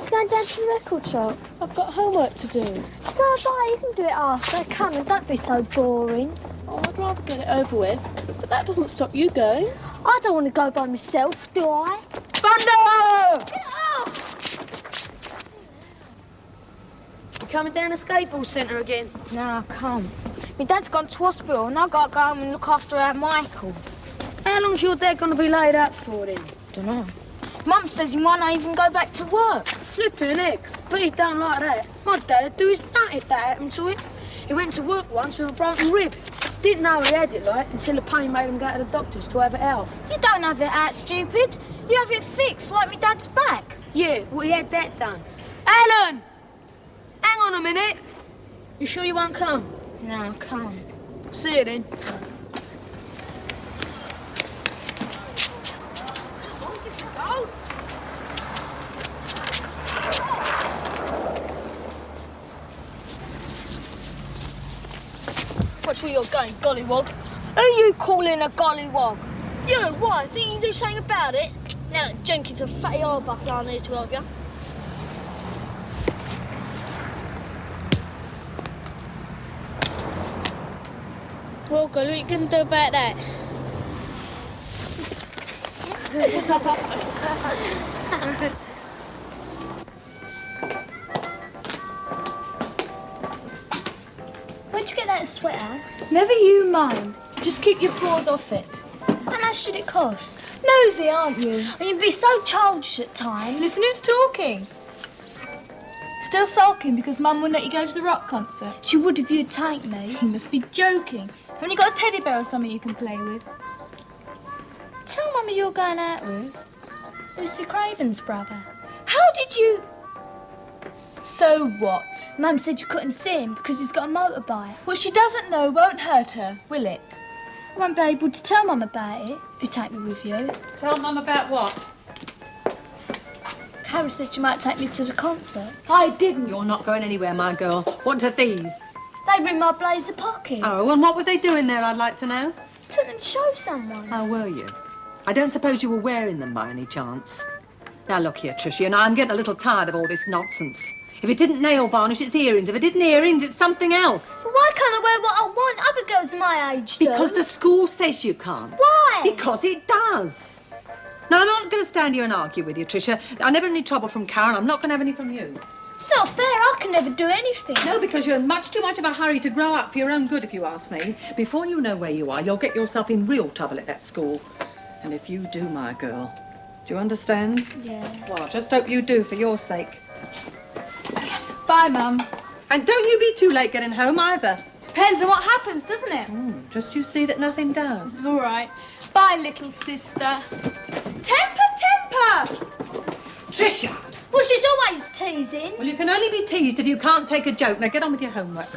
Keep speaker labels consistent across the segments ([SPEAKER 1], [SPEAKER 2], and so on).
[SPEAKER 1] fancy going down to the record shop?
[SPEAKER 2] I've got homework to do.
[SPEAKER 1] So have I. You can do it after. Come on, don't be so boring.
[SPEAKER 2] Oh, I'd rather get it over with. But that doesn't stop you going.
[SPEAKER 1] I don't want to go by myself, do I?
[SPEAKER 3] Thunder!
[SPEAKER 1] Get off!
[SPEAKER 3] You coming down the skateboard centre again?
[SPEAKER 1] No, I can't. My dad's gone to hospital and I've got to go home and look after Aunt Michael.
[SPEAKER 3] How long's your dad going to be laid up for then?
[SPEAKER 1] Dunno. Mum says he might not even go back to work.
[SPEAKER 3] Flipping heck. But he don't like that. My dad'd do his nut if that happened to him. He went to work once with a broken rib. Didn't know he had it, like, until the pain made him go to the doctors to have it out.
[SPEAKER 1] You don't have it out, stupid. You have it fixed, like my dad's back.
[SPEAKER 3] Yeah, well, he had that done. Alan! Hang on a minute. You sure you won't come?
[SPEAKER 1] No, I can't.
[SPEAKER 3] See you then.
[SPEAKER 1] Watch where you're going, gollywog. Who are you calling a gollywog? You, why? Think you can do something about it? Now that Jenkins and Fatty Arbuckle aren't here to help you.
[SPEAKER 2] Well, God, what are you going to do about that?
[SPEAKER 1] Where'd you get that sweater?
[SPEAKER 4] Never you mind. Just keep your paws off it.
[SPEAKER 1] How much did it cost?
[SPEAKER 4] Nosy, aren't you?
[SPEAKER 1] You'd be so childish at times.
[SPEAKER 4] Listen who's talking. Still sulking because Mum wouldn't let you go to the rock concert?
[SPEAKER 1] She would if you'd take me.
[SPEAKER 4] You must be joking. Haven't you got a teddy bear or something you can play with?
[SPEAKER 1] Tell Mum who you're going out with. Lucy Craven's brother.
[SPEAKER 4] How did you... So what?
[SPEAKER 1] Mum said you couldn't see him because he's got a motorbike.
[SPEAKER 4] What she doesn't know won't hurt her, will it?
[SPEAKER 1] I won't be able to tell Mum about it if you take me with you.
[SPEAKER 5] Tell Mum about what?
[SPEAKER 1] Harry said you might take me to the concert.
[SPEAKER 4] I didn't.
[SPEAKER 5] You're not going anywhere, my girl. What are these?
[SPEAKER 1] They were in my blazer pocket.
[SPEAKER 5] Oh, and what were they doing there, I'd like to know?
[SPEAKER 1] Took them to show someone.
[SPEAKER 5] How were you? I don't suppose you were wearing them by any chance. Now, look here, Tricia, you know, I'm getting a little tired of all this nonsense. If it didn't nail varnish, it's earrings. If it didn't earrings, it's something else.
[SPEAKER 1] So why can't I wear what I want? Other girls my age do.
[SPEAKER 5] Because the school says you can't.
[SPEAKER 1] Why?
[SPEAKER 5] Because it does. Now, I'm not going to stand here and argue with you, Tricia. I never had any trouble from Karen. I'm not going to have any from you.
[SPEAKER 1] It's not fair. I can never do anything.
[SPEAKER 5] No, because you're in much too much of a hurry to grow up for your own good, if you ask me. Before you know where you are, you'll get yourself in real trouble at that school. And if you do, my girl, do you understand?
[SPEAKER 1] Yeah.
[SPEAKER 5] Well, I just hope you do, for your sake.
[SPEAKER 4] Bye, Mum.
[SPEAKER 5] And don't you be too late getting home, either.
[SPEAKER 4] Depends on what happens, doesn't it?
[SPEAKER 5] Just you see that nothing does.
[SPEAKER 4] All right. Bye, little sister. Temper!
[SPEAKER 5] Tricia!
[SPEAKER 1] Well, she's always teasing.
[SPEAKER 5] Well, you can only be teased if you can't take a joke. Now, get on with your homework.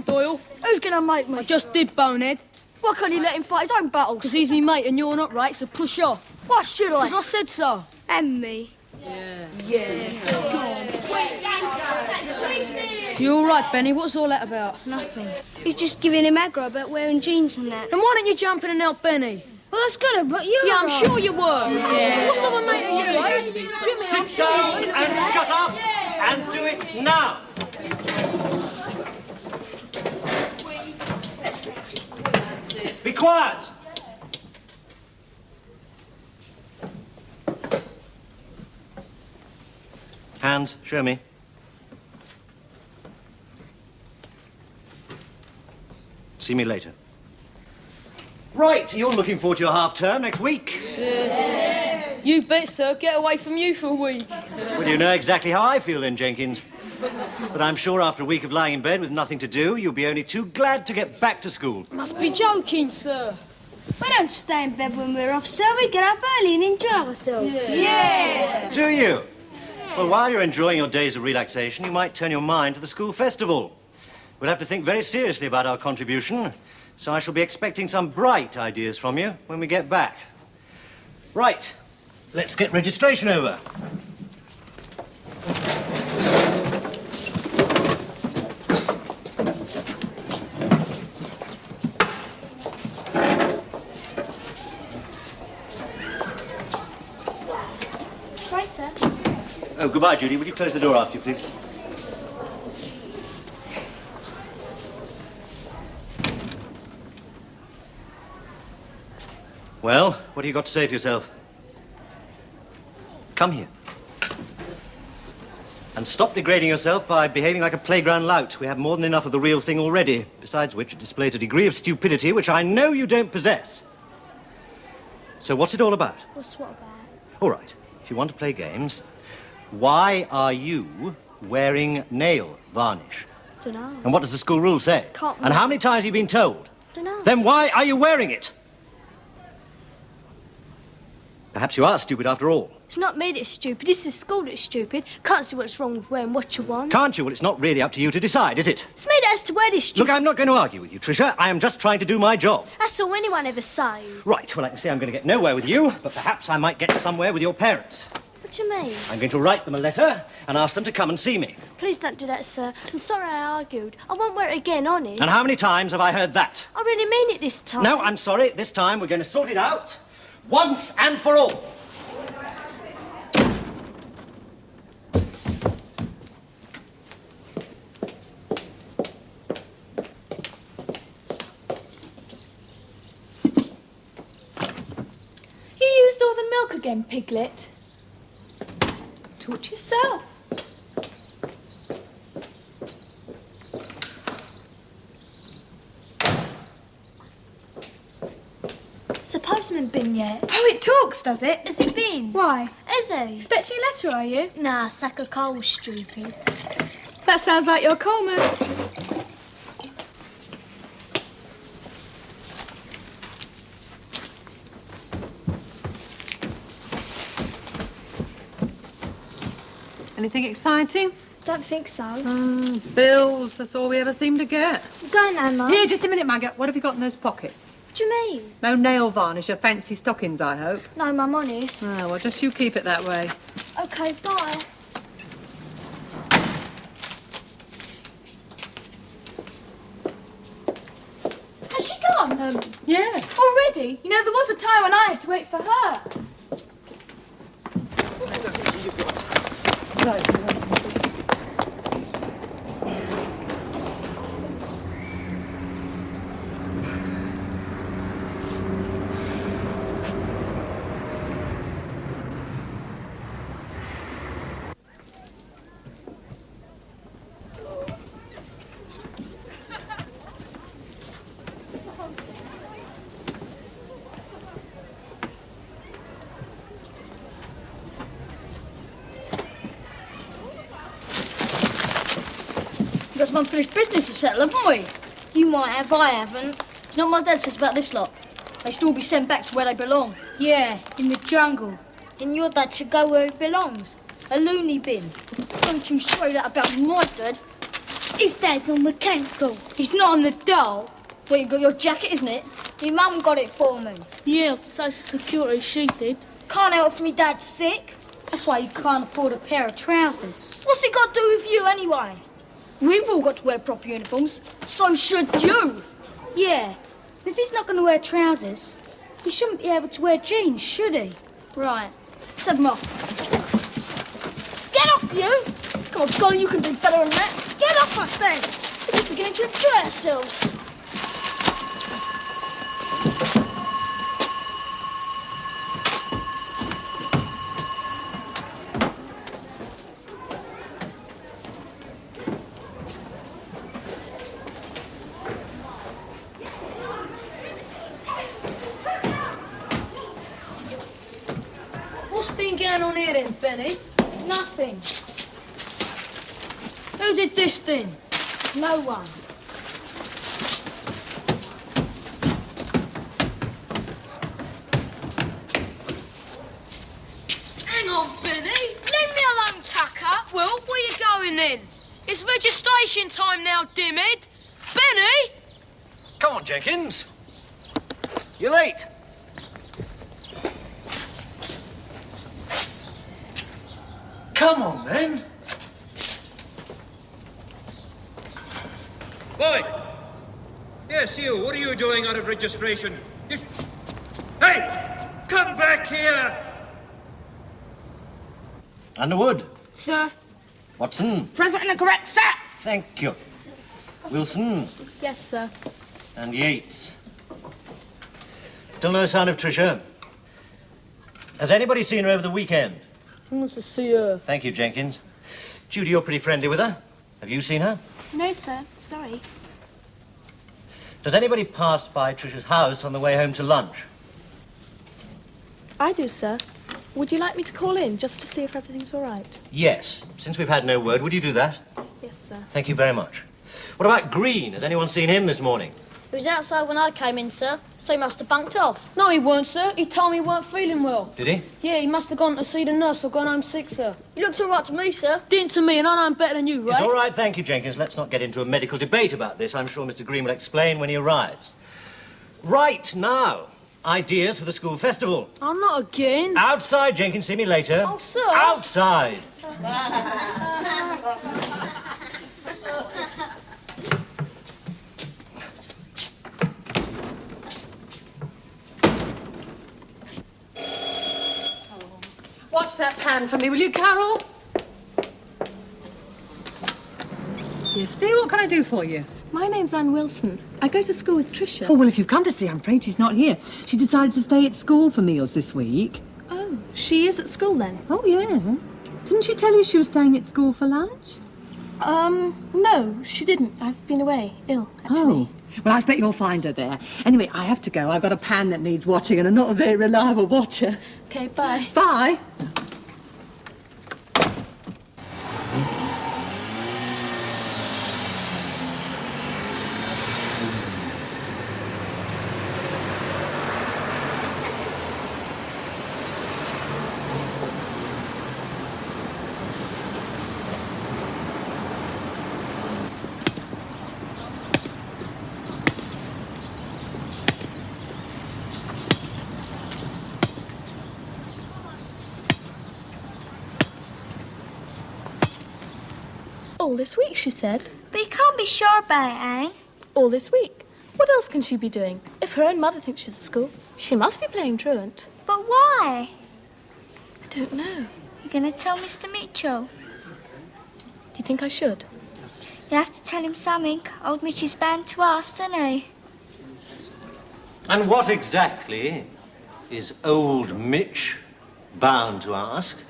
[SPEAKER 3] Doyle.
[SPEAKER 6] Who's gonna make me?
[SPEAKER 3] I just did, bonehead.
[SPEAKER 6] Why can't you let him fight his own battles?
[SPEAKER 3] Because he's me mate and you're not right, so push off.
[SPEAKER 6] Why should I?
[SPEAKER 3] Because I said so.
[SPEAKER 6] And me.
[SPEAKER 3] You all right, Benny? What's all that about?
[SPEAKER 6] Nothing. You're just giving him aggro about wearing jeans and that.
[SPEAKER 3] And why don't you jump in and help Benny?
[SPEAKER 6] Well, that's good, but you.
[SPEAKER 3] Yeah, I'm sure you were. Yeah. What sort of mate are you, eh? Jimmy, I'm
[SPEAKER 7] Sit down and shut up and do it now. Be quiet. Hands, show me. See me later. Right, you're looking forward to your half-term next week.
[SPEAKER 3] You bet, sir. Get away from you for a week.
[SPEAKER 7] Well, you know exactly how I feel then, Jenkins. But I'm sure after a week of lying in bed with nothing to do, you'll be only too glad to get back to school.
[SPEAKER 3] Must be joking, sir.
[SPEAKER 6] We don't stay in bed when we're off, sir. We get up early and enjoy ourselves. Yeah.
[SPEAKER 7] Do you? Well, while you're enjoying your days of relaxation, you might turn your mind to the school festival. We'll have to think very seriously about our contribution, so I shall be expecting some bright ideas from you when we get back. Right, let's get registration over. Oh, goodbye, Judy. Will you close the door after you, please? Well, what have you got to say for yourself? Come here. And stop degrading yourself by behaving like a playground lout. We have more than enough of the real thing already. Besides which, it displays a degree of stupidity which I know you don't possess. So what's it all about?
[SPEAKER 6] What's what about?
[SPEAKER 7] All right, if you want to play games, why are you wearing nail varnish?
[SPEAKER 6] Dunno.
[SPEAKER 7] And what does the school rule say?
[SPEAKER 6] Can't
[SPEAKER 7] And how many times have you been told?
[SPEAKER 6] Dunno.
[SPEAKER 7] Then why are you wearing it? Perhaps you are stupid after all.
[SPEAKER 6] It's not me that's stupid, it's the school that's stupid. Can't see what's wrong with wearing what you want.
[SPEAKER 7] Can't you? Well, it's not really up to you to decide, is it?
[SPEAKER 6] It's me that has to wear this
[SPEAKER 7] Look,
[SPEAKER 6] stupid.
[SPEAKER 7] I'm not going to argue with you, Tricia. I am just trying to do my job.
[SPEAKER 6] That's all anyone ever says.
[SPEAKER 7] Right, well, I can see I'm going to get nowhere with you, but perhaps I might get somewhere with your parents.
[SPEAKER 6] What do you mean?
[SPEAKER 7] I'm going to write them a letter and ask them to come and see me.
[SPEAKER 6] Please don't do that, sir. I'm sorry I argued. I won't wear it again, honest.
[SPEAKER 7] And how many times have I heard that?
[SPEAKER 6] I really mean it this time.
[SPEAKER 7] No, I'm sorry. This time we're going to sort it out once and for all.
[SPEAKER 4] You used all the milk again, Piglet. Torch yourself.
[SPEAKER 6] Has the postman been yet?
[SPEAKER 4] Oh, it talks, does it?
[SPEAKER 6] Has he been?
[SPEAKER 4] Why?
[SPEAKER 6] Has he?
[SPEAKER 4] Expecting a letter, are you?
[SPEAKER 6] Nah, sack of coal, stupid.
[SPEAKER 4] That sounds like your Coleman.
[SPEAKER 5] Anything exciting?
[SPEAKER 6] Don't think so.
[SPEAKER 5] Bills, that's all we ever seem to get.
[SPEAKER 6] I'm going now, Mum.
[SPEAKER 5] Here, just a minute, Maggot. What have you got in those pockets?
[SPEAKER 6] What do you mean?
[SPEAKER 5] No nail varnish or fancy stockings, I hope.
[SPEAKER 6] No, Mum, honest.
[SPEAKER 5] Oh, well, just you keep it that way.
[SPEAKER 6] Okay, bye.
[SPEAKER 4] Has she gone?
[SPEAKER 5] Yeah.
[SPEAKER 4] Already? You know, there was a time when I had to wait for her.
[SPEAKER 1] We've got some unfinished business to settle, haven't we? You might have, I haven't. It's not my dad says about this lot. They should all be sent back to where they belong.
[SPEAKER 3] Yeah, in the jungle.
[SPEAKER 1] And your dad should go where he belongs. A loony bin. Don't you say that about my dad.
[SPEAKER 6] His dad's on the council.
[SPEAKER 3] He's not on the dole.
[SPEAKER 1] Well, you've got your jacket, isn't it? Your mum got it for me.
[SPEAKER 6] Yeah, social security she did.
[SPEAKER 1] Can't help if me dad's sick.
[SPEAKER 3] That's why you can't afford a pair of trousers.
[SPEAKER 1] What's it got to do with you anyway? We've all got to wear proper uniforms. So should you.
[SPEAKER 3] Yeah, if he's not going to wear trousers, he shouldn't be able to wear jeans, should he?
[SPEAKER 1] Right. Let's have them off. Get off, you! Come on, Golly, you can do better than that. Get off, I said. We're just beginning to enjoy ourselves.
[SPEAKER 3] What's been going on here then, Benny?
[SPEAKER 1] Nothing.
[SPEAKER 3] Who did this then?
[SPEAKER 1] No one.
[SPEAKER 3] Hang on, Benny. Leave me alone, Tucker. Well, where you going then? It's registration time now, dimhead. Benny!
[SPEAKER 7] Come on, Jenkins. You're late. Come on, then.
[SPEAKER 8] Boy! Yes, you. What are you doing out of registration? You... Hey! Come back here!
[SPEAKER 7] Underwood,
[SPEAKER 3] Sir,
[SPEAKER 7] Watson.
[SPEAKER 3] present in the correct set.
[SPEAKER 7] Thank you. Wilson
[SPEAKER 2] Yes, sir.
[SPEAKER 7] and Yates. Still no sign of Tricia. Has anybody seen her over the weekend?
[SPEAKER 3] Who wants to see her?
[SPEAKER 7] Thank you, Jenkins. Judy, you're pretty friendly with her. Have you seen her?
[SPEAKER 2] No, sir. Sorry.
[SPEAKER 7] Does anybody pass by Tricia's house on the way home to lunch?
[SPEAKER 2] I do, sir. Would you like me to call in just to see if everything's all right?
[SPEAKER 7] Yes. Since we've had no word, would you do that?
[SPEAKER 2] Yes, sir.
[SPEAKER 7] Thank you very much. What about Green? Has anyone seen him this morning?
[SPEAKER 1] He was outside when I came in, sir, so he must have bunked off.
[SPEAKER 3] No, he weren't, sir. He told me he weren't feeling well.
[SPEAKER 7] Did he?
[SPEAKER 3] Yeah, he must have gone to see the nurse or gone home sick, sir.
[SPEAKER 1] He looked all right to me, sir.
[SPEAKER 3] Didn't to me, and I know him better than you, right?
[SPEAKER 7] It's all right, thank you, Jenkins. Let's not get into a medical debate about this. I'm sure Mr. Green will explain when he arrives. Right, now, ideas for the school festival.
[SPEAKER 3] I'm not again.
[SPEAKER 7] Outside, Jenkins. See me later.
[SPEAKER 3] Oh, sir.
[SPEAKER 7] Outside.
[SPEAKER 5] Watch that pan for me, will you, Carol? Yes, dear, what can I do for you?
[SPEAKER 2] My name's Anne Wilson. I go to school with Tricia.
[SPEAKER 5] Oh, well, if you've come to see, I'm afraid she's not here. She decided to stay at school for meals this week.
[SPEAKER 2] Oh, she is at school then?
[SPEAKER 5] Oh, yeah. Didn't she tell you she was staying at school for lunch?
[SPEAKER 2] No, she didn't. I've been away, ill, actually.
[SPEAKER 5] Oh. Well, I expect you'll find her there. Anyway, I have to go. I've got a pan that needs watching and I'm not a very reliable watcher.
[SPEAKER 2] Okay, bye.
[SPEAKER 5] Bye.
[SPEAKER 2] All this week, she said.
[SPEAKER 6] But you can't be sure about it, eh?
[SPEAKER 2] All this week. What else can she be doing? If her own mother thinks she's at school, she must be playing truant.
[SPEAKER 6] But why?
[SPEAKER 2] I don't know.
[SPEAKER 6] You're going to tell Mr. Mitchell?
[SPEAKER 2] Do you think I should?
[SPEAKER 6] You have to tell him something. Old Mitchell's bound to ask, doesn't he?
[SPEAKER 7] And what exactly is old Mitch bound to ask?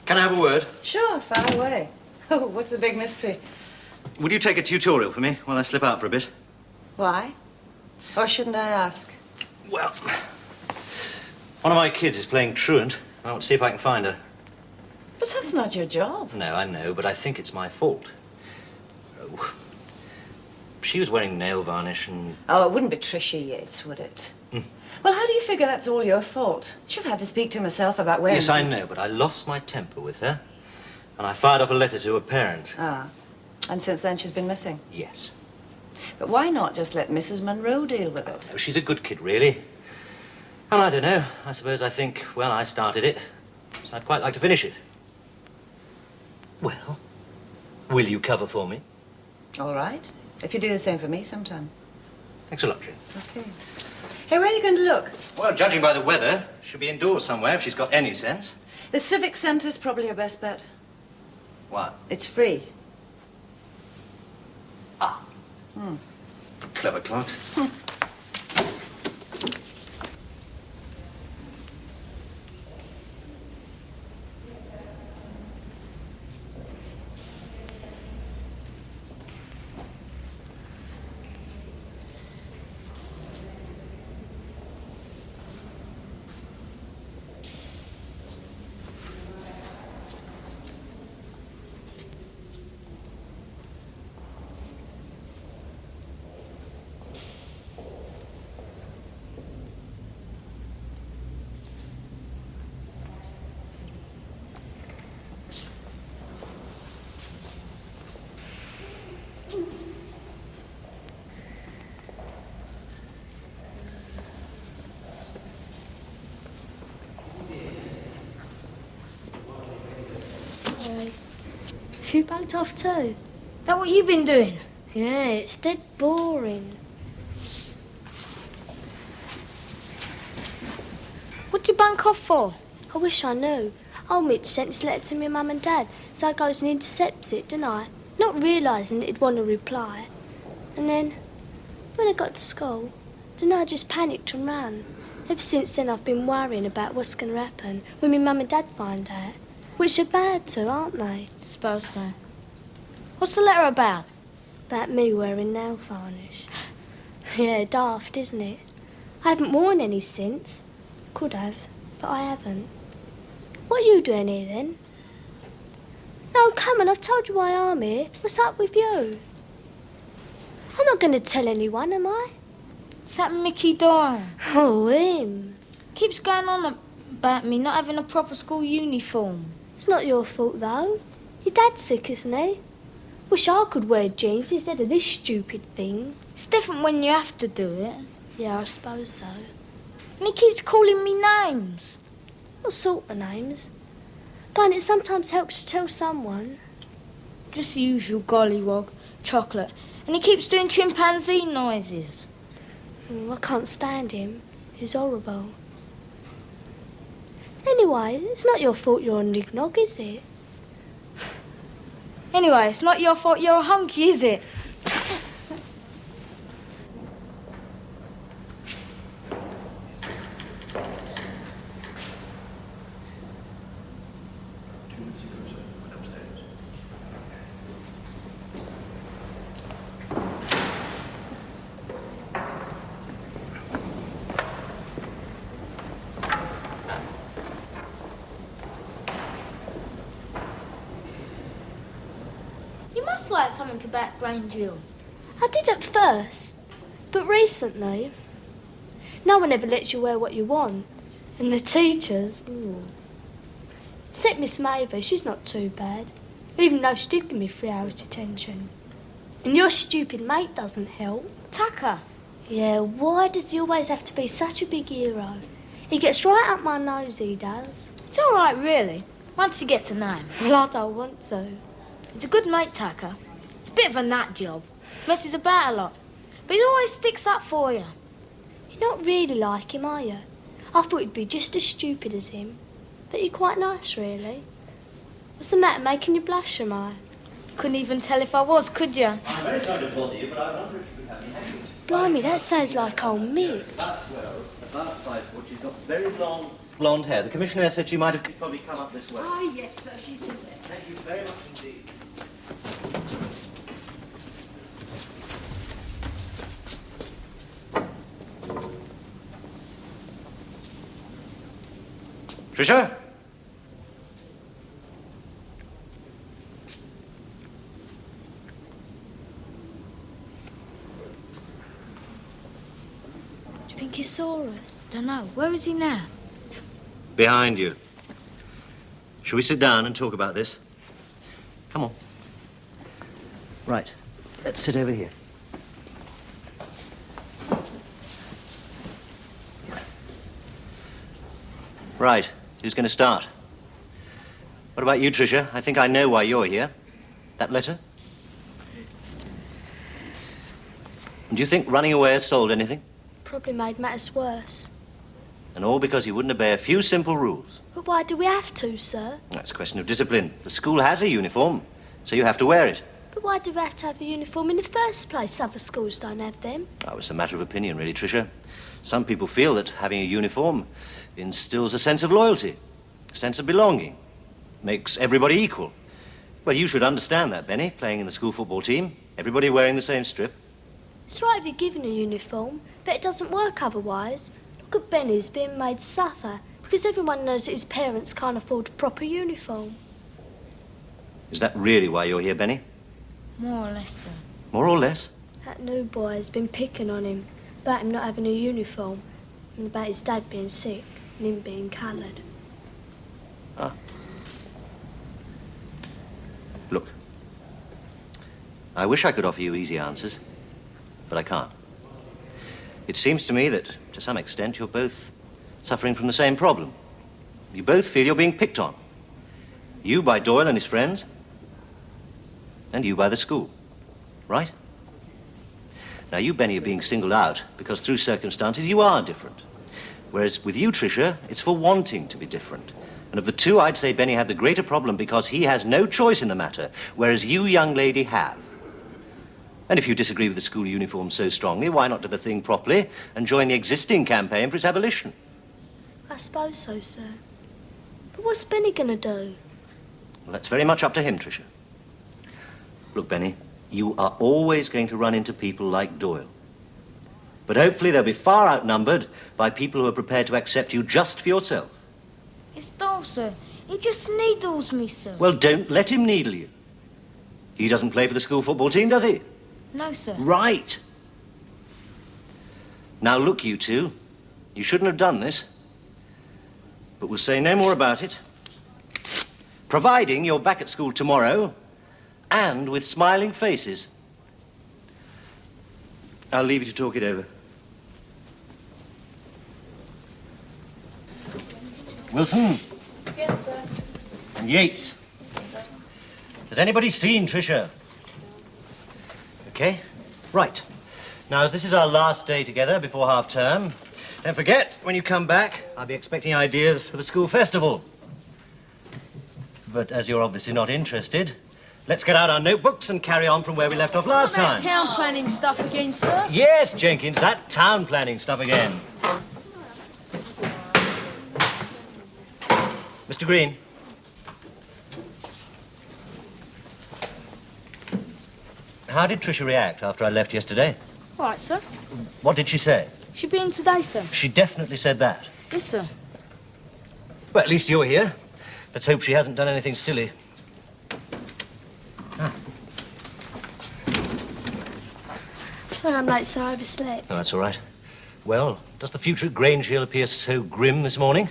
[SPEAKER 7] Can I have a word?
[SPEAKER 5] Sure, far away. Oh, what's the big mystery?
[SPEAKER 7] Would you take a tutorial for me while I slip out for a bit?
[SPEAKER 5] Why? Or shouldn't I ask?
[SPEAKER 7] Well, one of my kids is playing truant. I want to see if I can find her.
[SPEAKER 5] But that's not your job.
[SPEAKER 7] No, I know, but I think it's my fault. Oh. She was wearing nail varnish and...
[SPEAKER 5] Oh, it wouldn't be Tricia Yates, would it? Well, how do you figure that's all your fault? She'd have had to speak to myself about wearing...
[SPEAKER 7] Yes, I know, but I lost my temper with her. And I fired off a letter to her parents.
[SPEAKER 5] Ah. And since then she's been missing?
[SPEAKER 7] Yes.
[SPEAKER 5] But why not just let Mrs. Munro deal with it?
[SPEAKER 7] No, she's a good kid, really. And I don't know. I suppose I think, well, I started it. So I'd quite like to finish it. Well, will you cover for me?
[SPEAKER 5] All right. If you do the same for me sometime.
[SPEAKER 7] Thanks a lot, Jane.
[SPEAKER 5] Okay. Hey, where are you going to look?
[SPEAKER 7] Well, judging by the weather, she'll be indoors somewhere if she's got any sense.
[SPEAKER 5] The Civic Centre's probably your best bet.
[SPEAKER 7] What?
[SPEAKER 5] It's free.
[SPEAKER 7] Clever clogs.
[SPEAKER 6] you bunked off too?
[SPEAKER 3] That what you been doing?
[SPEAKER 6] Yeah, it's dead boring.
[SPEAKER 3] What you bunk off for?
[SPEAKER 6] I wish I knew. Old Mitch sent his letter to my mum and dad, so I goes and intercepts it, don't I? Not realising that he'd want to reply. And then, when I got to school, then I just panicked and ran. Ever since then I've been worrying about what's going to happen when my mum and dad find out. Which are bad too, aren't they?
[SPEAKER 3] Suppose so. What's the letter about?
[SPEAKER 6] About me wearing nail varnish. Yeah, daft, isn't it? I haven't worn any since. Could have, but I haven't. What are you doing here then? No, come on, I've told you why I'm here. What's up with you? I'm not going to tell anyone, am I?
[SPEAKER 3] It's that Mickey Doyle.
[SPEAKER 6] Oh, him.
[SPEAKER 3] Keeps going on about me not having a proper school uniform.
[SPEAKER 6] It's not your fault, though. Your dad's sick, isn't he? Wish I could wear jeans instead of this stupid thing.
[SPEAKER 3] It's different when you have to do it.
[SPEAKER 6] Yeah, I suppose so.
[SPEAKER 3] And he keeps calling me names.
[SPEAKER 6] What sort of names? But it sometimes helps to tell someone.
[SPEAKER 3] Just the usual gollywog, chocolate. And he keeps doing chimpanzee noises.
[SPEAKER 6] I can't stand him. He's horrible. Anyway, it's not your fault you're a nig-nog, is it?
[SPEAKER 3] Anyway, it's not your fault you're a hunky, is it? That's like something about Grange.
[SPEAKER 6] I did at first, but recently, no one ever lets you wear what you want. And the teachers, except Miss Mavor, she's not too bad, even though she did give me 3 hours detention. And your stupid mate doesn't help.
[SPEAKER 3] Tucker.
[SPEAKER 6] Yeah, why does he always have to be such a big hero? He gets right up my nose, he does.
[SPEAKER 3] It's all right, really, once you get to know him.
[SPEAKER 6] Well, I don't want to.
[SPEAKER 3] He's a good mate, Tucker. It's a bit of a nut job. Messes about a lot. But he always sticks up for you.
[SPEAKER 6] You're not really like him, are you? I thought you'd be just as stupid as him. But you're quite nice, really. What's the matter, making you blush, am I?
[SPEAKER 3] You couldn't even tell if I was, could you?
[SPEAKER 7] I'm very sorry to bother you, but I wonder if you could have me hanging.
[SPEAKER 6] Blimey, that sounds like old Mick.
[SPEAKER 7] About 5 foot. She's got very long blonde hair. The commissioner said she might have probably come up this way.
[SPEAKER 5] Ah, yes, sir, she's in there.
[SPEAKER 7] Thank you very much indeed. Tricia?
[SPEAKER 6] Do you think he saw us?
[SPEAKER 3] Don't know. Where is he now?
[SPEAKER 7] Behind you. Shall we sit down and talk about this? Come on. Right. Let's sit over here. Right. Who's going to start? What about you, Tricia? I think I know why you're here. That letter? Do you think running away has solved anything?
[SPEAKER 6] Probably made matters worse.
[SPEAKER 7] And all because you wouldn't obey a few simple rules.
[SPEAKER 6] But why do we have to, sir?
[SPEAKER 7] That's a question of discipline. The school has a uniform, so you have to wear it.
[SPEAKER 6] But why do we have to have a uniform in the first place? Other schools don't have them.
[SPEAKER 7] Oh, it's a matter of opinion, really, Tricia. Some people feel that having a uniform instills a sense of loyalty, a sense of belonging, makes everybody equal. Well, you should understand that, Benny, playing in the school football team, everybody wearing the same strip.
[SPEAKER 6] It's right if you're given a uniform, but it doesn't work otherwise. Look at Benny's being made suffer because everyone knows that his parents can't afford a proper uniform.
[SPEAKER 7] Is that really why you're here, Benny?
[SPEAKER 3] More or less, sir.
[SPEAKER 7] More or less?
[SPEAKER 6] That new boy has been picking on him about him not having a uniform and about his dad being sick and him being coloured.
[SPEAKER 7] Ah. Look, I wish I could offer you easy answers, but I can't. It seems to me that, to some extent, you're both suffering from the same problem. You both feel you're being picked on. You by Doyle and his friends, and you by the school. Right? Now, you, Benny, are being singled out because through circumstances you are different. Whereas with you, Tricia, it's for wanting to be different. And of the two, I'd say Benny had the greater problem because he has no choice in the matter, whereas you, young lady, have. And if you disagree with the school uniform so strongly, why not do the thing properly and join the existing campaign for its abolition?
[SPEAKER 6] I suppose so, sir. But what's Benny gonna do?
[SPEAKER 7] Well, that's very much up to him, Tricia. Look, Benny, you are always going to run into people like Doyle. But hopefully they'll be far outnumbered by people who are prepared to accept you just for yourself.
[SPEAKER 1] It's Doyle, sir. He just needles me, sir.
[SPEAKER 7] Well, don't let him needle you. He doesn't play for the school football team, does he?
[SPEAKER 1] No, sir.
[SPEAKER 7] Right. Now, look, you two. You shouldn't have done this. But we'll say no more about it. Providing you're back at school tomorrow and with smiling faces. I'll leave you to talk it over. Wilson?
[SPEAKER 2] Yes, sir.
[SPEAKER 7] And Yates? Has anybody seen Tricia? Okay, right. Now, as this is our last day together before half-term, don't forget, when you come back, I'll be expecting ideas for the school festival. But as you're obviously not interested, let's get out our notebooks and carry on from where we left off last time.
[SPEAKER 3] Town planning stuff again, sir.
[SPEAKER 7] Yes, Jenkins, that town planning stuff again. Mr. Green. How did Tricia react after I left yesterday?
[SPEAKER 1] All right, sir.
[SPEAKER 7] What did she say?
[SPEAKER 1] She'll be in today, sir.
[SPEAKER 7] She definitely said that.
[SPEAKER 1] Yes, sir.
[SPEAKER 7] Well, at least you're here. Let's hope she hasn't done anything silly.
[SPEAKER 6] Sorry I'm late, sir. I overslept.
[SPEAKER 7] Oh, that's all right. Well, does the future at Grange Hill appear so grim this morning?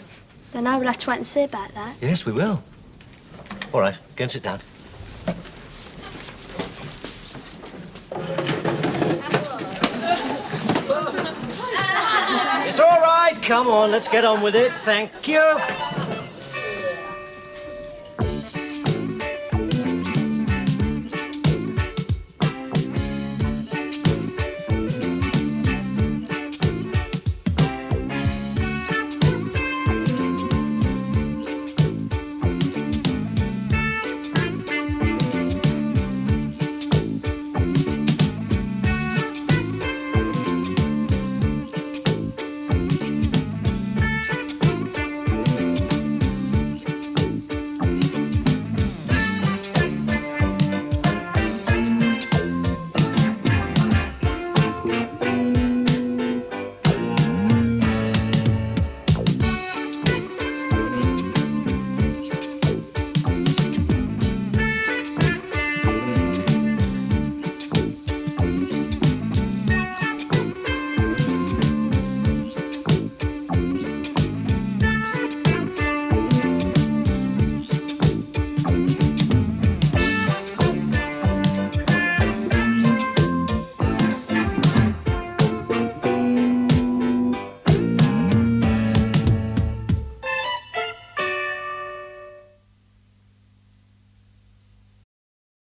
[SPEAKER 6] Then I will have to wait and see about that.
[SPEAKER 7] Yes, we will. All right, go and sit down. It's all right. Come on, let's get on with it. Thank you.